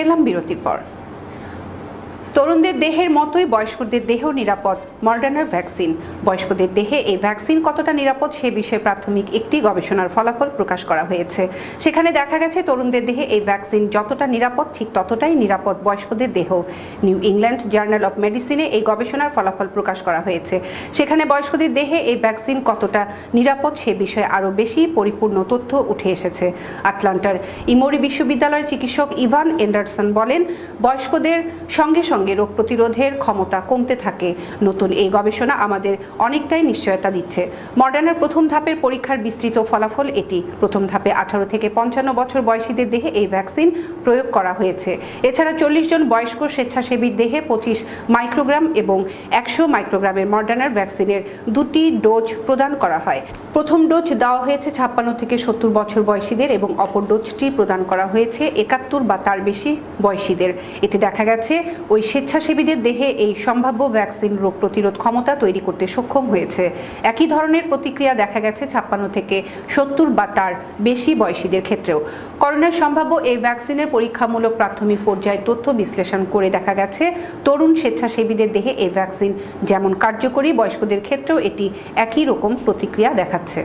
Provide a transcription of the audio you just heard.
এলাম বিরতির পর। তরুণদের দেহের মতোই বয়স্কদের দেহেও নিরাপদ মডার্নার ভ্যাকসিন। বয়স্কদের দেহে এই ভ্যাকসিন কতটা নিরাপদ সে বিষয়ে প্রাথমিক একটি গবেষণার ফলাফল প্রকাশ করা হয়েছে। সেখানে দেখা গেছে তরুণদের দেহে এই ভ্যাকসিন যতটা নিরাপদ ঠিক ততটাই নিরাপদ বয়স্কদের দেহ। নিউ ইংল্যান্ড জার্নাল অব মেডিসিনে এই গবেষণার ফলাফল প্রকাশ করা হয়েছে। সেখানে বয়স্কদের দেহে এই ভ্যাকসিন কতটা নিরাপদ সে বিষয়ে আরও বেশি পরিপূর্ণ তথ্য উঠে এসেছে। আটলান্টার ইমোরি বিশ্ববিদ্যালয়ের চিকিৎসক ইভান এন্ডারসন বলেন, বয়স্কদের সঙ্গে সঙ্গে রোগ প্রতিরোধের ক্ষমতা কমতে থাকে। নতুন এই গবেষণা আমাদের অনেকটাই নিশ্চয়তা দিচ্ছে। মডার্নার প্রথম ধাপের পরীক্ষার বিস্তৃত ফলাফল এটি। প্রথম ধাপে 18 থেকে 55 বছর বয়সীদের দেহে এই ভ্যাকসিন প্রয়োগ করা হয়েছে। এছাড়া 40 জন বয়স্ক স্বেচ্ছাসেবীর দেহে 25 মাইক্রোগ্রাম এবং 100 মাইক্রোগ্রামের মডার্নার ভ্যাকসিনের দুটি ডোজ প্রদান করা হয়। প্রথম ডোজ দেওয়া হয়েছে 56 থেকে 70 বছর বয়সীদের এবং অপর ডোজটি প্রদান করা হয়েছে 71 বা তার বেশি বয়সীদের। এতে দেখা গেছে ওই স্বেচ্ছাসেবীদের দেহে এই সম্ভাব্য ভ্যাকসিন রোগ প্রতিরোধ ক্ষমতা তৈরি করতে সক্ষম হয়েছে। একই ধরনের প্রতিক্রিয়া দেখা গেছে 56 থেকে 70 বা তার বেশি বয়সীদের ক্ষেত্রেও। করোনার সম্ভাব্য এই ভ্যাকসিনের পরীক্ষামূলক প্রাথমিক পর্যায়ের তথ্য বিশ্লেষণ করে দেখা গেছে তরুণ স্বেচ্ছাসেবীদের দেহে এই ভ্যাকসিন যেমন কার্যকরী, বয়স্কদের ক্ষেত্রেও এটি একই রকম প্রতিক্রিয়া দেখাচ্ছে।